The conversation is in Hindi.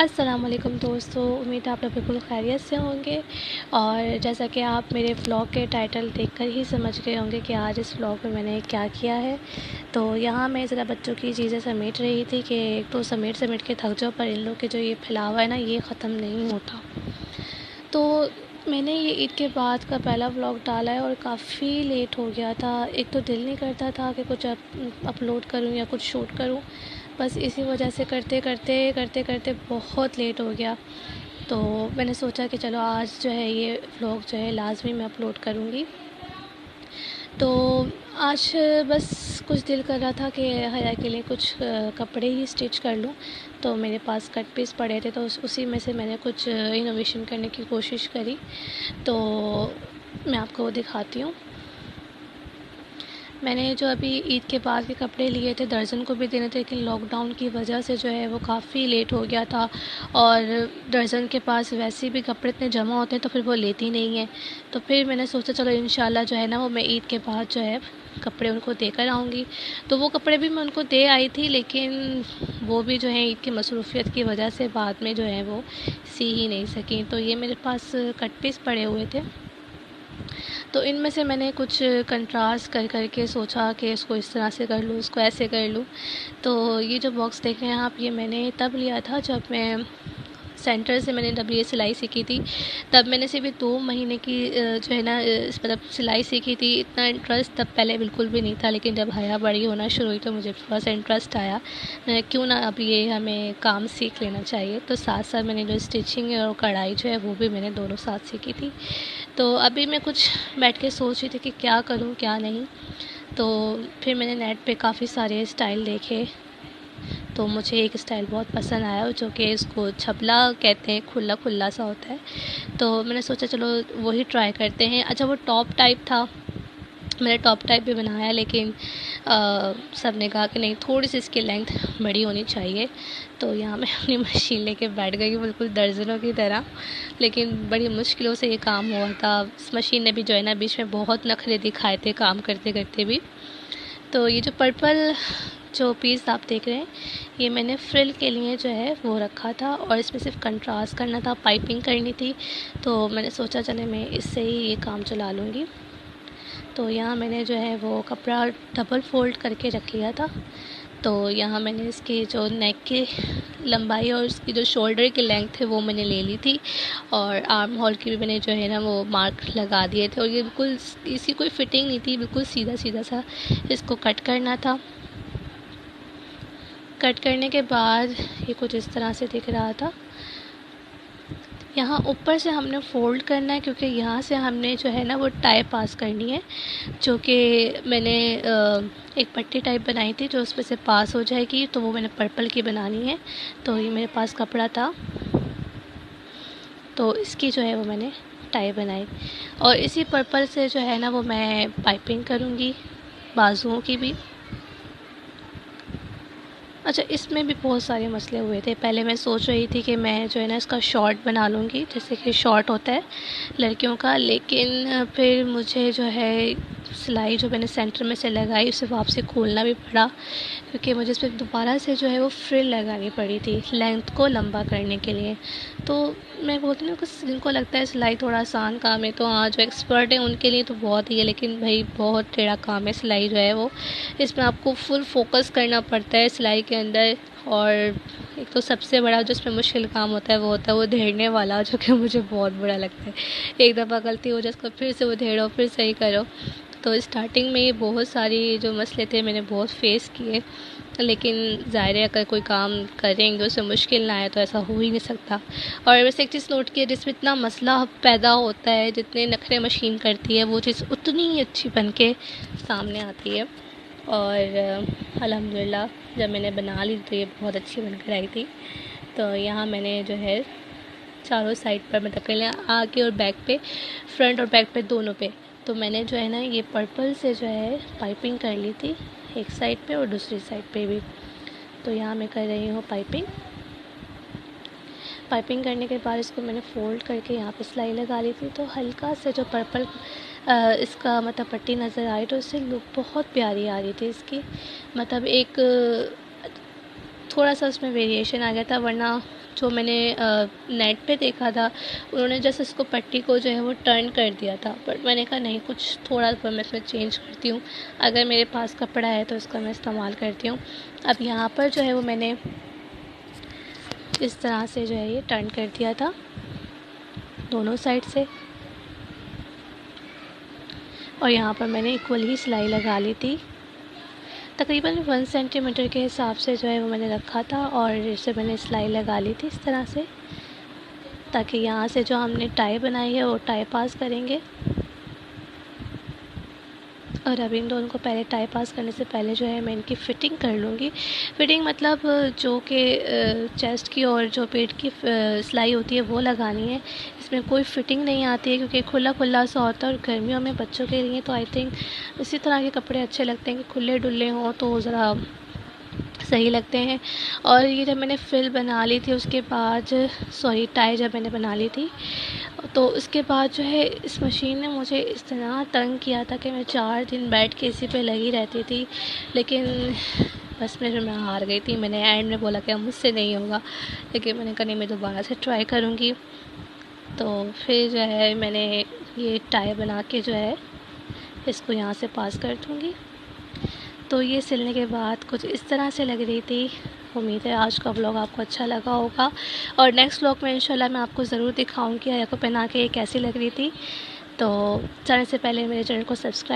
अस्सलाम वालेकुम दोस्तों, उम्मीद है आप लोग बिल्कुल खैरियत से होंगे। और जैसा कि आप मेरे व्लॉग के टाइटल देखकर ही समझ गए होंगे कि आज इस व्लॉग में मैंने क्या किया है। तो यहाँ मैं ज़रा बच्चों की चीज़ें समेट रही थी कि एक तो समेट समेट के थक जाओ, पर इन लोग के जो ये फैलावा है ना, ये ख़त्म नहीं होता। तो मैंने ये ईद के बाद का पहला व्लॉग डाला है और काफ़ी लेट हो गया था। एक तो दिल नहीं करता था कि कुछ अपलोड करूँ या कुछ शूट करूँ, बस इसी वजह से करते करते करते करते बहुत लेट हो गया। तो मैंने सोचा कि चलो आज जो है ये व्लॉग जो है लाज़मी मैं अपलोड करूँगी। तो आज बस कुछ दिल कर रहा था कि हया के लिए कुछ कपड़े ही स्टिच कर लूँ। तो मेरे पास कट पीस पड़े थे, तो उसी में से मैंने कुछ इनोवेशन करने की कोशिश करी। तो मैं आपको वो दिखाती हूँ। मैंने जो अभी ईद के बाद के कपड़े लिए थे, दर्जन को भी देने थे, लेकिन लॉकडाउन की वजह से जो है वो काफ़ी लेट हो गया था। और दर्जन के पास वैसे भी कपड़े इतने जमा होते हैं तो फिर वो लेती नहीं है। तो फिर मैंने सोचा चलो इंशाल्लाह जो है ना, वो मैं ईद के बाद जो है कपड़े उनको देकर आऊँगी। तो वो कपड़े भी मैं उनको दे आई थी, लेकिन वो भी जो है ईद की मसरूफ़ियत की वजह से बाद में जो है वो सी ही नहीं सकी। तो ये मेरे पास कट पीस पड़े हुए थे, तो इनमें से मैंने कुछ कंट्रास्ट कर कर के सोचा कि इसको इस तरह से कर लूँ, इसको ऐसे कर लूँ। तो ये जो बॉक्स देख रहे हैं आप, ये मैंने तब लिया था जब मैं सेंटर से मैंने जब ये सिलाई सीखी थी। तब मैंने सिर्फ 2 महीने की जो है ना मतलब सिलाई सीखी थी। इतना इंटरेस्ट तब पहले बिल्कुल भी नहीं था, लेकिन जब हया बड़ी होना शुरू हुई तो मुझे थोड़ा सा इंटरेस्ट आया। क्यों ना अब ये हमें काम सीख लेना चाहिए। तो साथ साथ मैंने जो स्टिचिंग और कढ़ाई जो है वो भी मैंने दोनों साथ सीखी थी। तो अभी मैं कुछ बैठ के सोच रही थी कि क्या करूं क्या नहीं। तो फिर मैंने नेट पे काफ़ी सारे स्टाइल देखे, तो मुझे एक स्टाइल बहुत पसंद आया जो कि इसको छपला कहते हैं, खुला खुला सा होता है। तो मैंने सोचा चलो वही ट्राई करते हैं। अच्छा, वो टॉप टाइप था, मैंने टॉप टाइप भी बनाया, लेकिन सब ने कहा कि नहीं, थोड़ी सी इसकी लेंथ बड़ी होनी चाहिए। तो यहाँ मैं अपनी मशीन लेके बैठ गई बिल्कुल दर्जनों की तरह, लेकिन बड़ी मुश्किलों से ये काम हुआ था। इस मशीन ने भी जो है ना बीच में बहुत नखरे दिखाए थे काम करते करते भी। तो ये जो पर्पल जो पीस आप देख रहे हैं, ये मैंने फ्रिल के लिए जो है वो रखा था, और इसमें सिर्फ कंट्रास्ट करना था, पाइपिंग करनी थी। तो मैंने सोचा चले मैं इससे ही ये काम चला लूँगी। तो यहाँ मैंने जो है वो कपड़ा डबल फ़ोल्ड करके रख लिया था। तो यहाँ मैंने इसकी जो नेक की लंबाई और इसकी जो शोल्डर की लेंथ है वो मैंने ले ली थी, और आर्म होल की भी मैंने जो है ना वो मार्क लगा दिए थे। और ये बिल्कुल इसकी कोई फिटिंग नहीं थी, बिल्कुल सीधा सीधा सा इसको कट करना था। कट करने के बाद ये कुछ इस तरह से दिख रहा था। यहाँ ऊपर से हमने फ़ोल्ड करना है, क्योंकि यहाँ से हमने जो है ना वो टाई पास करनी है, जो कि मैंने एक पट्टी टाइप बनाई थी जो उसमें से पास हो जाएगी। तो वो मैंने पर्पल की बनानी है। तो ये मेरे पास कपड़ा था, तो इसकी जो है वो मैंने टाई बनाई, और इसी पर्पल से जो है ना वो मैं पाइपिंग करूँगी बाजुओं की भी। अच्छा, इसमें भी बहुत सारे मसले हुए थे। पहले मैं सोच रही थी कि मैं जो है ना इसका शॉर्ट बना लूँगी, जैसे कि शॉर्ट होता है लड़कियों का, लेकिन फिर मुझे जो है सिलाई जो मैंने सेंटर में से लगाई उसे वापसी खोलना भी पड़ा, क्योंकि मुझे इस पर दोबारा से जो है वो फ्रिल लगानी पड़ी थी लेंथ को लंबा करने के लिए। तो मैं बोलती हूँ कुछ जिनको लगता है सिलाई थोड़ा आसान काम है, तो हाँ जो एक्सपर्ट है उनके लिए तो बहुत ही है, लेकिन भाई बहुत टेढ़ा काम है सिलाई जो है वो। इसमें आपको फुल फोकस करना पड़ता है सिलाई के अंदर। और एक तो सबसे बड़ा जो इसमें मुश्किल काम होता है वो होता है वो धेड़ने वाला, जो कि मुझे बहुत बुरा लगता है। एक दफ़ा गलती हो जाए उसको फिर से वो धेड़ो, फिर सही करो। तो स्टार्टिंग में ये बहुत सारी जो मसले थे मैंने बहुत फेस किए, लेकिन ज़ाहिर है अगर कोई काम करेंगे उसमें मुश्किल ना आए तो ऐसा हो ही नहीं सकता। और वैसे एक चीज़ नोट की है, जिसमें इतना मसला पैदा होता है, जितने नखरे मशीन करती है वो चीज़ उतनी ही अच्छी बन के सामने आती है। और अल्हम्दुलिल्लाह जब मैंने बना ली तो ये बहुत अच्छी बनकर आई थी। तो यहाँ मैंने जो है चारों साइड पर मतलब पहले आगे और बैक पे, फ्रंट और बैक पे दोनों पे, तो मैंने जो है ना ये पर्पल से जो है पाइपिंग कर ली थी, एक साइड पे और दूसरी साइड पे भी। तो यहाँ मैं कर रही हूँ पाइपिंग। पाइपिंग करने के बाद इसको मैंने फ़ोल्ड करके यहाँ पे सिलाई लगा ली थी। तो हल्का से जो पर्पल इसका मतलब पट्टी नज़र आई, तो इससे लुक बहुत प्यारी आ रही थी इसकी। मतलब एक थोड़ा सा उसमें वेरिएशन आ गया था, वरना जो मैंने नेट पे देखा था उन्होंने जैसे इसको पट्टी को जो है वो टर्न कर दिया था, बट मैंने कहा नहीं, कुछ थोड़ा सा मैं इसमें चेंज करती हूँ, अगर मेरे पास कपड़ा है तो इसका मैं इस्तेमाल करती हूँ। अब यहाँ पर जो है वो मैंने इस तरह से जो है ये टर्न कर दिया था दोनों साइड से, और यहाँ पर मैंने इक्वल ही सिलाई लगा ली थी। तकरीबन 1 सेंटीमीटर के हिसाब से जो है वो मैंने रखा था, और इसे मैंने सिलाई लगा ली थी इस तरह से, ताकि यहाँ से जो हमने टाई बनाई है वो टाई पास करेंगे। और अब इन दोनों को पहले टाई पास करने से पहले जो है मैं इनकी फ़िटिंग कर लूँगी। फ़िटिंग मतलब जो कि चेस्ट की और जो पेट की सिलाई होती है वो लगानी है। इसमें कोई फ़िटिंग नहीं आती है, क्योंकि खुला खुला सा होता है, और गर्मियों में बच्चों के लिए तो आई थिंक इसी तरह के कपड़े अच्छे लगते हैं कि खुले डुल्ले हों तो ज़रा सही लगते हैं। और ये जब मैंने फ्रिल बना ली थी उसके बाद, सॉरी टाई जब मैंने बना ली थी, तो उसके बाद जो है इस मशीन ने मुझे इस तरह तंग किया था कि मैं 4 दिन बैठ के इसी पे लगी रहती थी। लेकिन बस मैं हार गई थी। मैंने एंड में बोला कि अब मुझसे नहीं होगा, लेकिन मैंने कहा नहीं, मैं दोबारा से ट्राई करूँगी। तो फिर जो है मैंने ये टाई बना के जो है इसको यहाँ से पास कर दूँगी। तो ये सिलने के बाद कुछ इस तरह से लग रही थी। उम्मीद है आज का व्लॉग आपको अच्छा लगा होगा, और नेक्स्ट व्लॉग में इंशाल्लाह मैं आपको ज़रूर दिखाऊंगी आया को पहना के ये कैसी लग रही थी। तो जाने से पहले मेरे चैनल को सब्सक्राइब